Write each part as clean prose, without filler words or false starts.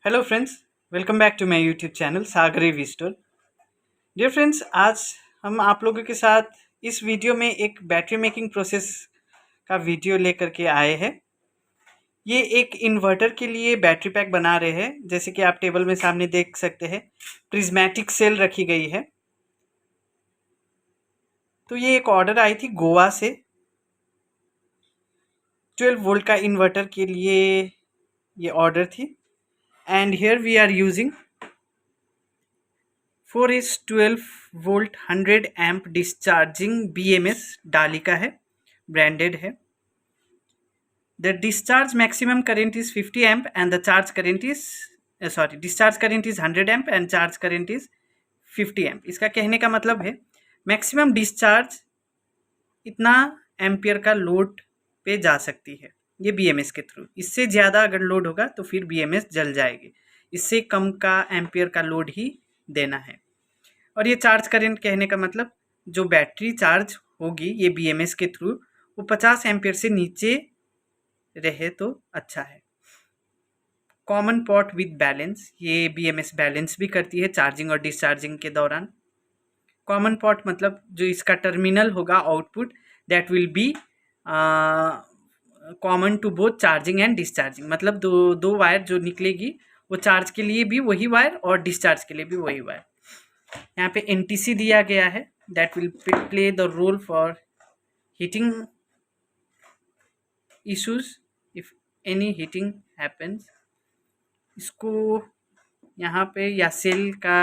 Hello friends, welcome back to my YouTube channel सागरी विस्टोर। Dear friends, आज हम आप लोगों के साथ इस वीडियो में एक बैटरी मेकिंग प्रोसेस का वीडियो लेकर के आए हैं। ये एक इन्वर्टर के लिए बैटरी पैक बना रहे हैं। जैसे कि आप टेबल में सामने देख सकते हैं, प्रिज्मेटिक सेल रखी गई है। तो ये एक ऑर्डर आई थी गोवा से 12 वोल्ट का इन्वर्टर के लिए ये ऑर्डर थी। And here we are using 4S12 volt 100 amp discharging BMS डाली का है, ब्रांडेड है। The discharge maximum current is 50 amp and the charge current is discharge current is 100 amp and charge current is 50 amp. इसका कहने का मतलब है maximum discharge इतना एम्पियर का लोड पे जा सकती है ये BMS के थ्रू। इससे ज़्यादा अगर लोड होगा तो फिर BMS जल जाएगी। इससे कम का एम्पियर का लोड ही देना है। और ये चार्ज करंट कहने का मतलब जो बैटरी चार्ज होगी ये BMS के थ्रू वो 50 एम्पियर से नीचे रहे तो अच्छा है। कॉमन पॉट विद बैलेंस, ये BMS बैलेंस भी करती है चार्जिंग और डिस्चार्जिंग के दौरान। कॉमन पॉट मतलब जो इसका टर्मिनल होगा output that will be common to both charging and discharging. मतलब दो वायर जो निकलेगी वो चार्ज के लिए भी वही वायर और डिस्चार्ज के लिए भी वही वायर। यहाँ पे NTC दिया गया है that will play the role for heating issues if any heating happens. इसको यहाँ पे या सेल का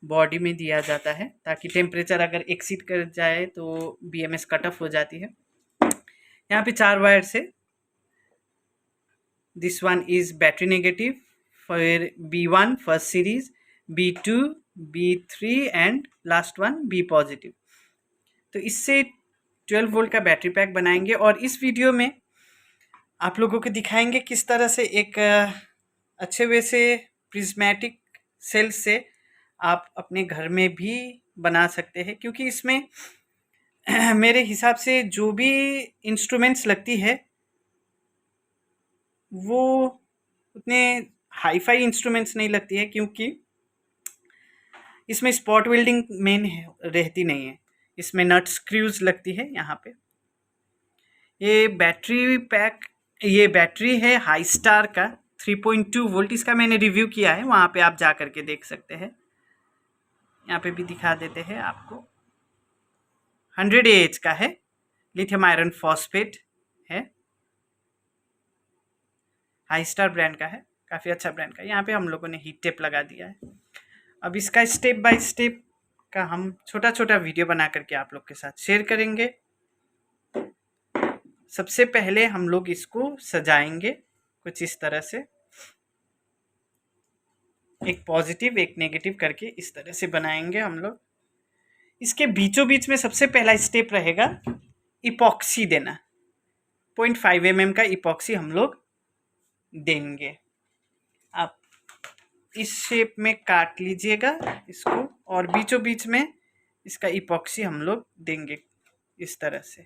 बॉडी में दिया जाता है ताकि टेम्परेचर अगर एक्सीड कर जाए तो BMS कट ऑफ हो जाती है। यहाँ पे 4 वायर से this one is battery negative, फिर B1 first series, B2, B3 and last one B positive. तो इससे 12 वोल्ट का बैटरी पैक बनाएंगे और इस वीडियो में आप लोगों को दिखाएंगे किस तरह से एक अच्छे वे से प्रिज्मेटिक सेल से आप अपने घर में भी बना सकते हैं। क्योंकि इसमें मेरे हिसाब से जो भी इंस्ट्रूमेंट्स लगती है वो उतने हाई फाई इंस्ट्रूमेंट्स नहीं लगती है, क्योंकि इसमें स्पॉट वेल्डिंग मेन रहती नहीं है। इसमें नट स्क्रूज लगती है यहाँ पे। ये बैटरी पैक, ये बैटरी है हाई स्टार का 3.2 वोल्ट। इसका मैंने रिव्यू किया है, वहाँ पे आप जा करके देख सकते हैं। यहाँ पे भी दिखा देते हैं आपको। 100 AH का है, लिथियम आयरन फॉस्फेट है, हाई स्टार ब्रांड का है, काफ़ी अच्छा ब्रांड का। यहाँ पे हम लोगों ने हीट टेप लगा दिया है। अब इसका स्टेप बाय स्टेप का हम छोटा छोटा वीडियो बना करके आप लोग के साथ शेयर करेंगे। सबसे पहले हम लोग इसको सजाएंगे कुछ इस तरह से, एक पॉजिटिव एक नेगेटिव करके इस तरह से बनाएंगे हम लोग। इसके बीचों बीच में सबसे पहला स्टेप रहेगा इपॉक्सी देना। 0.5 mm का इपॉक्सी हम लोग देंगे। आप इस शेप में काट लीजिएगा इसको और बीचों बीच में इसका इपॉक्सी हम लोग देंगे। इस तरह से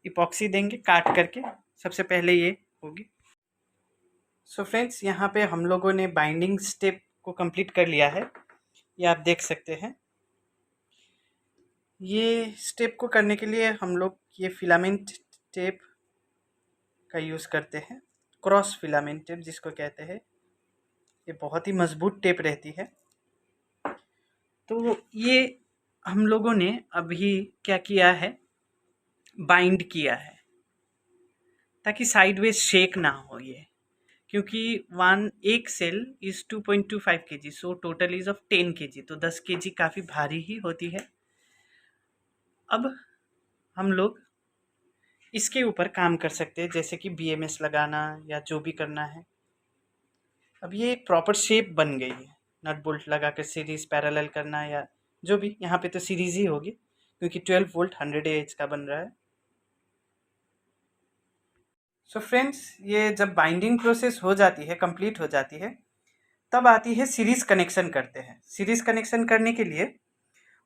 इपॉक्सी देंगे काट करके, सबसे पहले ये होगी। सो फ्रेंड्स, यहाँ पे हम लोगों ने बाइंडिंग स्टेप को कंप्लीट कर लिया है, ये आप देख सकते हैं। ये स्टेप को करने के लिए हम लोग ये फिलामेंट टेप का यूज़ करते हैं, क्रॉस फिलामेंट टेप जिसको कहते हैं। ये बहुत ही मजबूत टेप रहती है। तो ये हम लोगों ने अभी क्या किया है, बाइंड किया है ताकि साइडवेज शेक ना हो ये। क्योंकि एक cell is 2.25 kg, so total is of 10 kg, तो 10 kg काफ़ी भारी ही होती है। अब हम लोग इसके ऊपर काम कर सकते हैं, जैसे कि BMS लगाना या जो भी करना है। अब ये एक प्रॉपर शेप बन गई है। नट बोल्ट लगा कर सीरीज़ पैरेलल करना या जो भी, यहाँ पे तो सीरीज़ ही होगी क्योंकि 12 वोल्ट 100 AH का बन रहा है। सो फ्रेंड्स, ये जब बाइंडिंग प्रोसेस हो जाती है, कंप्लीट हो जाती है, तब आती है सीरीज़ कनेक्शन करते हैं। सीरीज़ कनेक्शन करने के लिए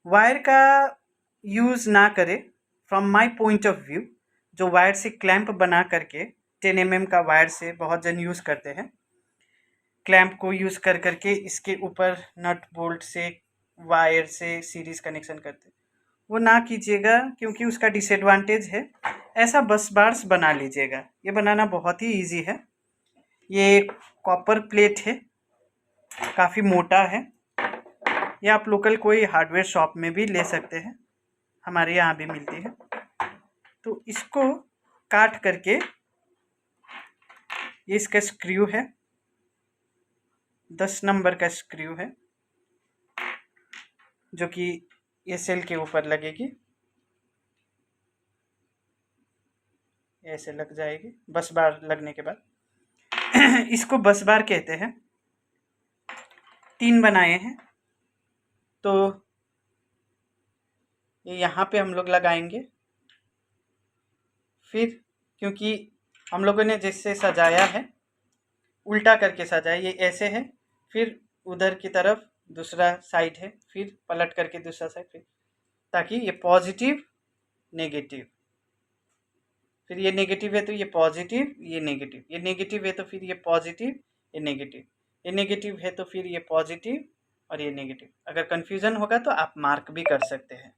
वायर का यूज़ ना करें। From my point of view, जो वायर से क्लैंप बना करके 10 mm का वायर से बहुत जन यूज़ करते हैं। क्लैंप को यूज़ कर करके इसके ऊपर नट बोल्ट से वायर से सीरीज़ कनेक्शन करते हैं, वो ना कीजिएगा क्योंकि उसका डिसएडवांटेज है। ऐसा बस बार्स बना लीजिएगा, ये बनाना बहुत ही इजी है। ये कॉपर प्लेट है, काफ़ी मोटा है। ये आप लोकल कोई हार्डवेयर शॉप में भी ले सकते हैं, हमारे यहाँ भी मिलती है। तो इसको काट करके, ये इसका स्क्रू है, 10 नंबर का स्क्रू है जो कि ये सेल के ऊपर लगेगी, ऐसे लग जाएगी बस बार लगने के बाद। इसको बस बार कहते हैं। 3 बनाए हैं, तो ये यहाँ पे हम लोग लगाएंगे। फिर क्योंकि हम लोगों ने जैसे सजाया है, उल्टा करके सजाया, ये ऐसे है, फिर उधर की तरफ दूसरा साइड है, फिर पलट करके दूसरा साइड, फिर ताकि ये पॉजिटिव नेगेटिव, फिर ये नेगेटिव है तो ये पॉजिटिव, ये नेगेटिव, ये नेगेटिव है तो फिर ये पॉजिटिव, ये नेगेटिव, ये नेगेटिव है तो फिर ये पॉजिटिव और ये नेगेटिव। अगर कन्फ्यूज़न होगा तो आप मार्क भी कर सकते हैं।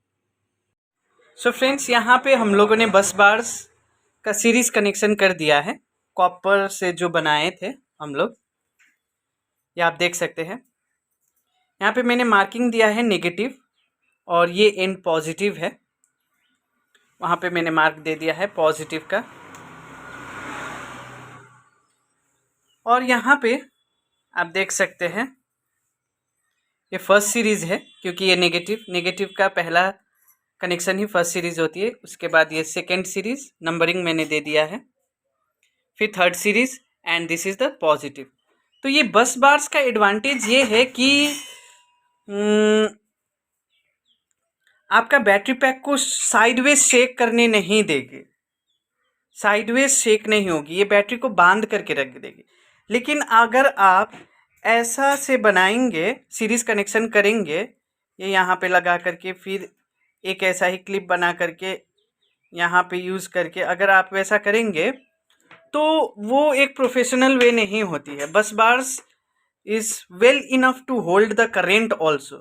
सो फ्रेंड्स, यहाँ पे हम लोगों ने बस बार्स का सीरीज कनेक्शन कर दिया है, कॉपर से जो बनाए थे हम लोग, ये आप देख सकते हैं। यहाँ पे मैंने मार्किंग दिया है नेगेटिव और ये एंड पॉजिटिव है, वहाँ पे मैंने मार्क दे दिया है पॉजिटिव का। और यहाँ पे आप देख सकते हैं ये फर्स्ट सीरीज़ है, क्योंकि ये नेगेटिव का पहला कनेक्शन ही फर्स्ट सीरीज़ होती है। उसके बाद ये सेकेंड सीरीज़, नंबरिंग मैंने दे दिया है, फिर third series and this is the positive. तो ये बस बार्स का एडवांटेज ये है कि आपका बैटरी पैक को साइडवेज शेक करने नहीं देगी, साइडवेज शेक नहीं होगी, ये बैटरी को बांध करके रख देगी। लेकिन अगर आप ऐसा से बनाएंगे, सीरीज कनेक्शन करेंगे, ये यहाँ पे लगा करके फिर एक ऐसा ही क्लिप बना करके यहाँ पे यूज़ करके अगर आप वैसा करेंगे तो वो एक प्रोफेशनल वे नहीं होती है। Bus bars is well enough to hold the current also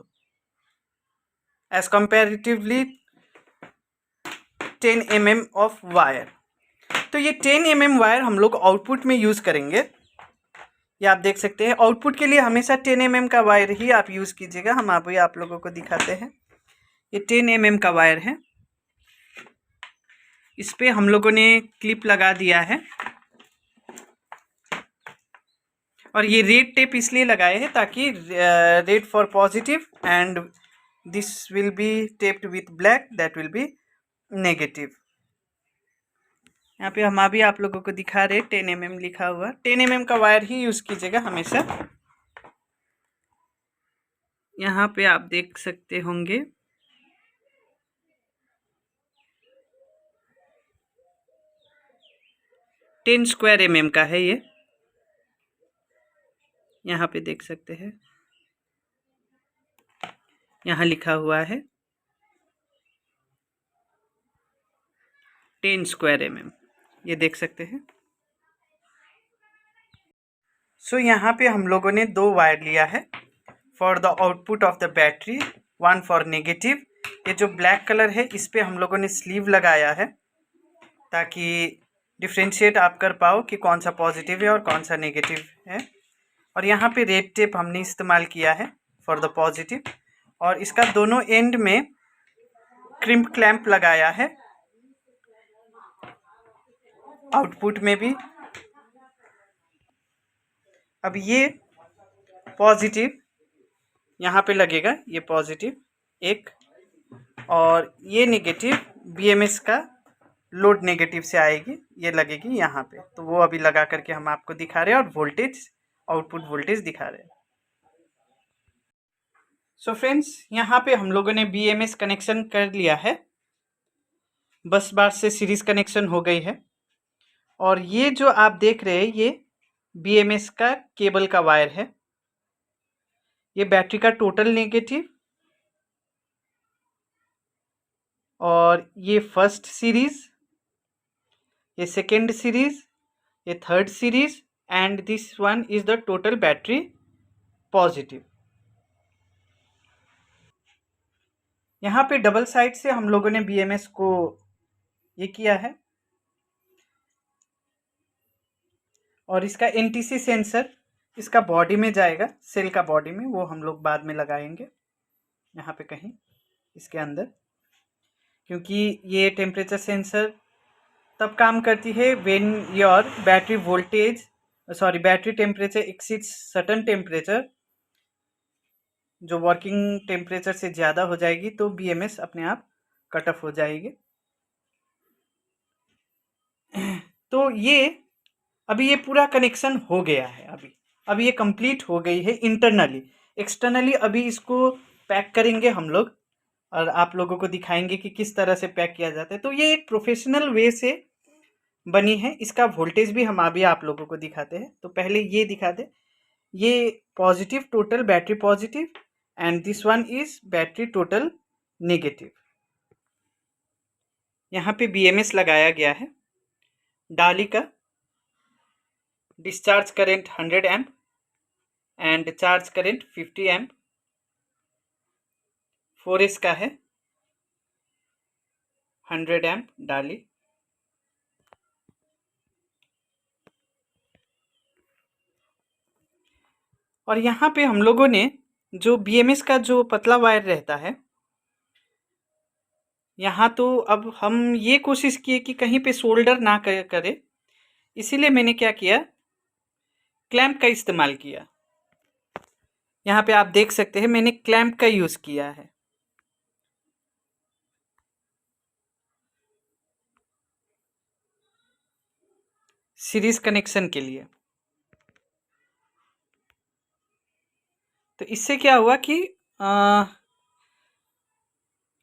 as comparatively 10 mm of wire. तो ये 10 mm वायर हम लोग आउटपुट में यूज़ करेंगे। ये आप देख सकते हैं, आउटपुट के लिए हमेशा 10 mm का वायर ही आप यूज़ कीजिएगा। हम अभी आप लोगों को दिखाते हैं, ये 10 mm का वायर है, इस पे हम लोगों ने क्लिप लगा दिया है। और ये रेड टेप इसलिए लगाए हैं ताकि red for positive and this will be taped with black, that will B negative. यहाँ पे हम अभी आप लोगों को दिखा रहे 10 mm लिखा हुआ, 10 mm का वायर ही यूज़ कीजिएगा हमेशा। यहाँ पे आप देख सकते होंगे $10 mm का है ये, यहाँ पे देख सकते हैं, यहाँ लिखा हुआ है 10 mm, ये देख सकते हैं। सो यहाँ पे हम लोगों ने 2 वायर लिया है for the output of the battery, 1 for negative. ये जो ब्लैक कलर है इस पे हम लोगों ने स्लीव लगाया है ताकि डिफ्रेंशिएट आप कर पाओ कि कौन सा पॉजिटिव है और कौन सा नेगेटिव है। और यहाँ पे रेड टेप हमने इस्तेमाल किया है फॉर द पॉजिटिव, और इसका दोनों एंड में क्रिम्प क्लैंप लगाया है, आउटपुट में भी। अब ये पॉजिटिव यहाँ पे लगेगा, ये पॉजिटिव एक, और ये नेगेटिव BMS का लोड नेगेटिव से आएगी, ये लगेगी यहाँ पे। तो वो अभी लगा करके हम आपको दिखा रहे हैं और वोल्टेज, आउटपुट वोल्टेज दिखा रहे हैं। सो फ्रेंड्स, यहाँ पे हम लोगों ने BMS कनेक्शन कर लिया है, बस बार से सीरीज कनेक्शन हो गई है। और ये जो आप देख रहे हैं ये BMS का केबल का वायर है, ये बैटरी का टोटल नेगेटिव, और ये फर्स्ट सीरीज, ये सेकेंड सीरीज, ये third series and this one is the total battery positive. यहाँ पे डबल साइड से हम लोगों ने BMS को ये किया है, और इसका NTC सेंसर इसका बॉडी में जाएगा, सेल का बॉडी में, वो हम लोग बाद में लगाएंगे यहाँ पे कहीं इसके अंदर, क्योंकि ये टेम्परेचर सेंसर तब काम करती है when your battery voltage battery temperature exceeds certain temperature, जो वर्किंग टेम्परेचर से ज़्यादा हो जाएगी तो BMS अपने आप कट ऑफ हो जाएगी। तो ये अभी ये पूरा कनेक्शन हो गया है, अभी ये कंप्लीट हो गई है इंटरनली। एक्सटर्नली अभी इसको पैक करेंगे हम लोग और आप लोगों को दिखाएंगे कि किस तरह से पैक किया जाता है। तो ये एक प्रोफेशनल वे से बनी है। इसका वोल्टेज भी हम अभी आप लोगों को दिखाते हैं। तो पहले ये दिखा दे, ये positive total battery positive and this one is battery total negative. यहाँ पे BMS लगाया गया है। डाली का discharge current 100 amp and charge current 50 amp. 4S का है 100 एम्प डाली। और यहाँ पे हम लोगों ने जो BMS का जो पतला वायर रहता है, यहाँ तो अब हम ये कोशिश किए कि कहीं पे सोल्डर ना करे, इसीलिए मैंने क्या किया, क्लैंप का इस्तेमाल किया। यहाँ पे आप देख सकते हैं मैंने क्लैंप का यूज़ किया है। सीरीज कनेक्शन के लिए। तो इससे क्या हुआ कि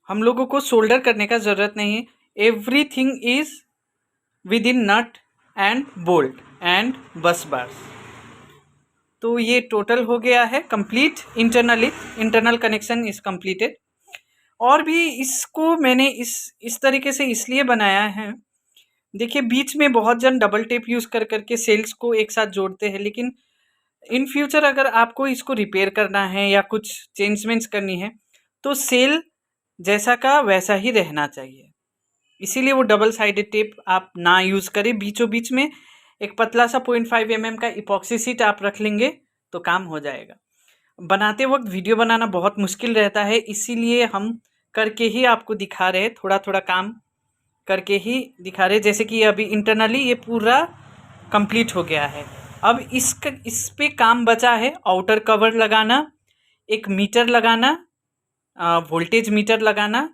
हम लोगों को सोल्डर करने का ज़रूरत नहीं है। Everything is within nut and bolt and bus bars. तो ये टोटल हो गया है complete internally, internal connection is completed. और भी इसको मैंने इस तरीके से इसलिए बनाया है, देखिए बीच में बहुत जन डबल टेप यूज़ कर करके सेल्स को एक साथ जोड़ते हैं, लेकिन इन फ्यूचर अगर आपको इसको रिपेयर करना है या कुछ चेंजमेंट्स करनी है तो सेल जैसा का वैसा ही रहना चाहिए। इसीलिए वो डबल साइडेड टेप आप ना यूज़ करें। बीचों बीच में एक पतला सा 0.5 mm का इपॉक्सी शीट आप रख लेंगे तो काम हो जाएगा। बनाते वक्त वीडियो बनाना बहुत मुश्किल रहता है, इसीलिए हम करके ही आपको दिखा रहे, थोड़ा थोड़ा काम करके ही दिखा रहे। जैसे कि अभी इंटरनली ये पूरा कंप्लीट हो गया है। अब इस पे काम बचा है आउटर कवर लगाना, एक मीटर लगाना, वोल्टेज मीटर लगाना,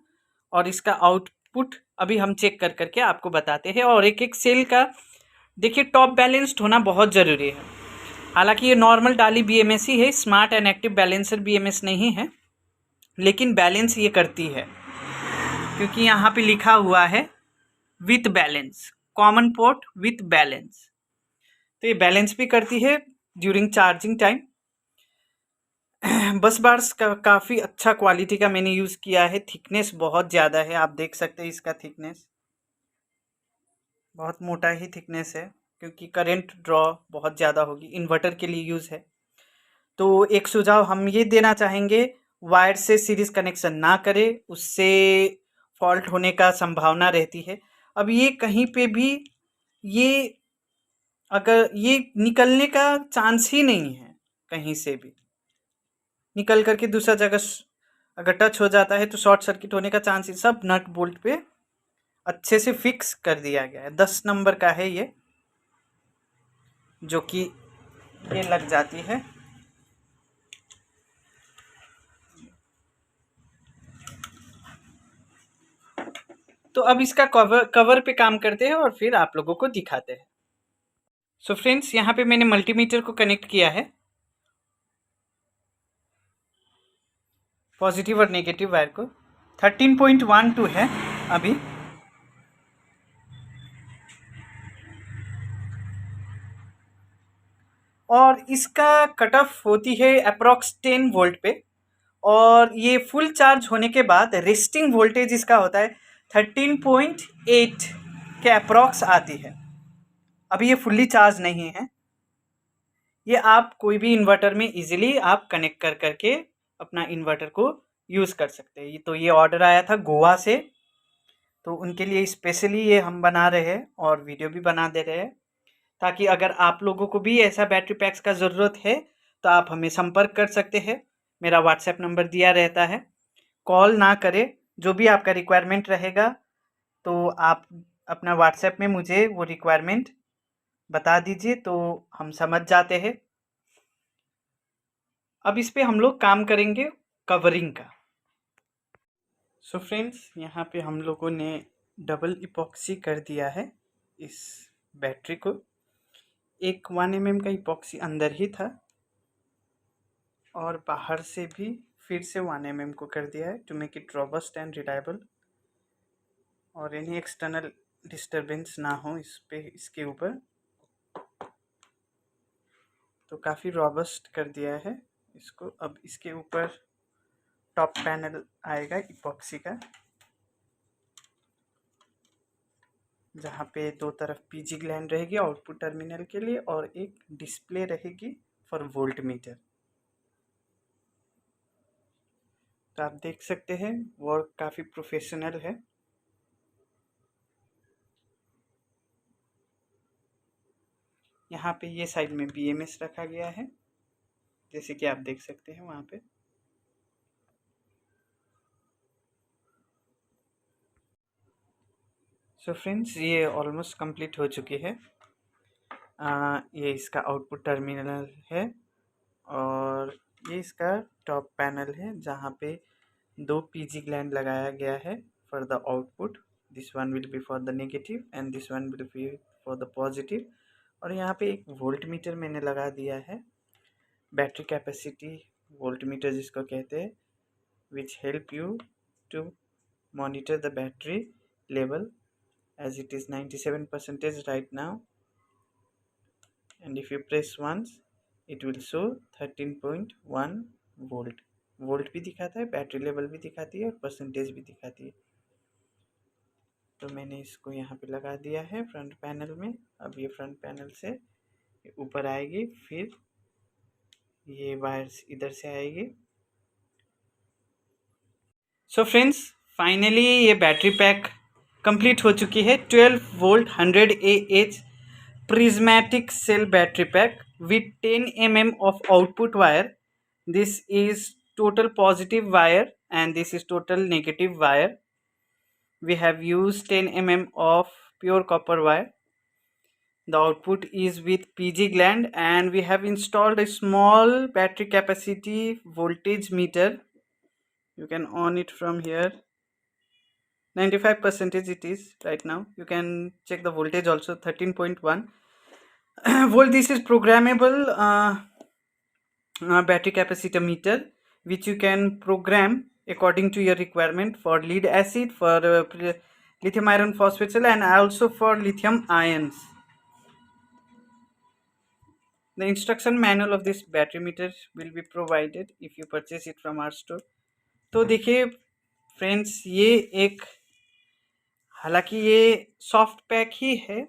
और इसका आउटपुट अभी हम चेक कर करके आपको बताते हैं। और एक एक सेल का देखिए टॉप बैलेंस्ड होना बहुत ज़रूरी है। हालांकि ये नॉर्मल डाली BMS ही है, smart and active balancer BMS नहीं है, लेकिन बैलेंस ये करती है क्योंकि यहाँ पे लिखा हुआ है with balance, common port with balance. तो ये बैलेंस भी करती है ड्यूरिंग चार्जिंग टाइम। बस बार्स का काफ़ी अच्छा क्वालिटी का मैंने यूज़ किया है। थिकनेस बहुत ज़्यादा है, आप देख सकते हैं इसका थिकनेस बहुत मोटा ही थिकनेस है, क्योंकि करंट ड्रॉ बहुत ज़्यादा होगी, इन्वर्टर के लिए यूज़ है। तो एक सुझाव हम ये देना चाहेंगे, वायर से सीरीज कनेक्शन ना करें, उससे फॉल्ट होने का संभावना रहती है। अब ये कहीं पे भी ये अगर ये निकलने का चांस ही नहीं है, कहीं से भी निकल करके दूसरा जगह अगर टच हो जाता है तो शॉर्ट सर्किट होने का चांस ही। सब नट बोल्ट पे अच्छे से फिक्स कर दिया गया है। 10 नंबर का है ये, जो कि ये लग जाती है। तो अब इसका कवर पे काम करते हैं और फिर आप लोगों को दिखाते हैं। सो फ्रेंड्स, यहाँ पे मैंने मल्टीमीटर को कनेक्ट किया है, पॉजिटिव और नेगेटिव वायर को। 13.12 है अभी। और इसका कट ऑफ होती है अप्रॉक्स 10 वोल्ट पे, और ये फुल चार्ज होने के बाद रेस्टिंग वोल्टेज इसका होता है 13.8 के अप्रॉक्स आती है। अभी ये फुल्ली चार्ज नहीं है। ये आप कोई भी इन्वर्टर में इजीली आप कनेक्ट कर करके अपना इन्वर्टर को यूज़ कर सकते हैं। तो ये ऑर्डर आया था गोवा से, तो उनके लिए स्पेशली ये हम बना रहे हैं और वीडियो भी बना दे रहे हैं, ताकि अगर आप लोगों को भी ऐसा बैटरी पैक्स का ज़रूरत है तो आप हमें संपर्क कर सकते हैं। मेरा व्हाट्सएप नंबर दिया रहता है। कॉल ना करें, जो भी आपका रिक्वायरमेंट रहेगा तो आप अपना व्हाट्सएप में मुझे वो रिक्वायरमेंट बता दीजिए, तो हम समझ जाते हैं। अब इस पे हम लोग काम करेंगे कवरिंग का। सो फ्रेंड्स, यहाँ पे हम लोगों ने डबल इपॉक्सी कर दिया है इस बैटरी को। एक 1 mm का इपॉक्सी अंदर ही था और बाहर से भी फिर से 1 mm को कर दिया है to make it robust and reliable, और एनी एक्सटर्नल डिस्टरबेंस ना हो इसके ऊपर। तो काफ़ी रोबस्ट कर दिया है इसको। अब इसके ऊपर टॉप पैनल आएगा इपॉक्सी का, जहाँ पे दो तरफ पीजी ग्लैंड रहेगी आउटपुट टर्मिनल के लिए और एक डिस्प्ले रहेगी फॉर वोल्ट मीटर। तो आप देख सकते हैं वर्क काफ़ी प्रोफेशनल है। यहाँ पे ये साइड में बीएमएस रखा गया है, जैसे कि आप देख सकते हैं वहाँ पे। सो फ्रेंड्स, ये ऑलमोस्ट कंप्लीट हो चुकी है। ये इसका आउटपुट टर्मिनल है और ये इसका टॉप पैनल है, जहाँ पे दो पीजी ग्लैंड लगाया गया है for the output. This one will be for the negative and this one will be for the positive. और यहाँ पे एक वोल्ट मीटर मैंने लगा दिया है, बैटरी कैपेसिटी वोल्ट मीटर जिसको कहते हैं, which help you to monitor the battery level as it is 97% right now, and if you press once it will show 13.1 volt. Volt भी दिखाता है, बैटरी लेवल भी दिखाती है और परसेंटेज भी दिखाती है। तो मैंने इसको यहाँ पे लगा दिया है फ्रंट पैनल में। अब ये फ्रंट पैनल से ऊपर आएगी, फिर ये वायर्स इधर से आएगी। सो फ्रेंड्स, फाइनली ये बैटरी पैक कंप्लीट हो चुकी है। 12 volt 100 AH prismatic cell battery pack with 10 mm of output wire. This is total positive wire and this is total negative wire. We have used 10 mm of pure copper wire. The output is with PG gland and we have installed a small battery capacity voltage meter. You can on it from here. 95% it is right now. You can check the voltage also, 13.1 volt. This is programmable battery capacitor meter, which you can program according to your requirement for lead acid, for lithium iron phosphate cell, and also for lithium ions. The instruction manual of this battery meter will be provided if you purchase it from our store. तो देखिए friends, ये एक, हालांकि ये soft pack ही है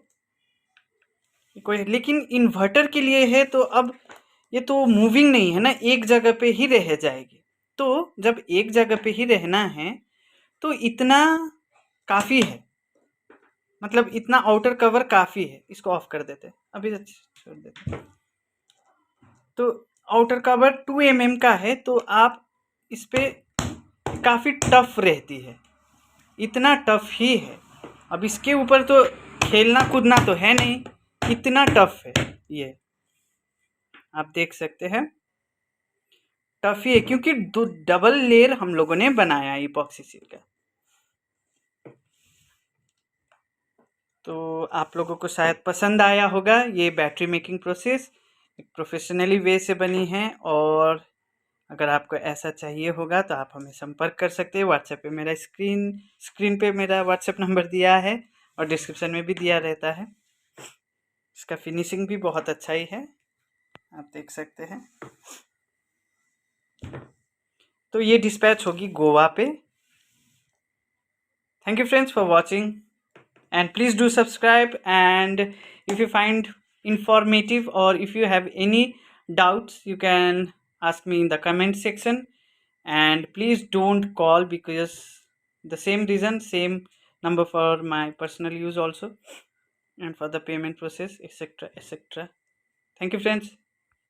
कोई, लेकिन inverter के लिए है, तो अब ये तो मूविंग नहीं है ना, एक जगह पे ही रह जाएगी। तो जब एक जगह पे ही रहना है तो इतना काफ़ी है, मतलब इतना आउटर कवर काफ़ी है। इसको ऑफ कर देते, अभी छोड़ देते। तो आउटर कवर 2 mm का है, तो आप इस पे काफ़ी टफ रहती है, इतना टफ ही है। अब इसके ऊपर तो खेलना कूदना तो है नहीं, इतना टफ है ये, आप देख सकते हैं टफ ही है, क्योंकि डबल लेयर हम लोगों ने बनाया है इपॉक्सी सील का। तो आप लोगों को शायद पसंद आया होगा ये बैटरी मेकिंग प्रोसेस, एक प्रोफेशनली वे से बनी है। और अगर आपको ऐसा चाहिए होगा तो आप हमें संपर्क कर सकते हैं। व्हाट्सएप पे मेरा स्क्रीन पे मेरा व्हाट्सएप नंबर दिया है और डिस्क्रिप्शन में भी दिया रहता है। इसका फिनिशिंग भी बहुत अच्छा ही है, आप देख सकते हैं। तो ये डिस्पैच होगी गोवा पे। Thank you friends for watching, and please do subscribe, and If you find informative or if you have any doubts, you can ask me in the comment section. And please don't call, because the same reason, same number for my personal use also, and for the payment process, etc., etc. Thank you, friends.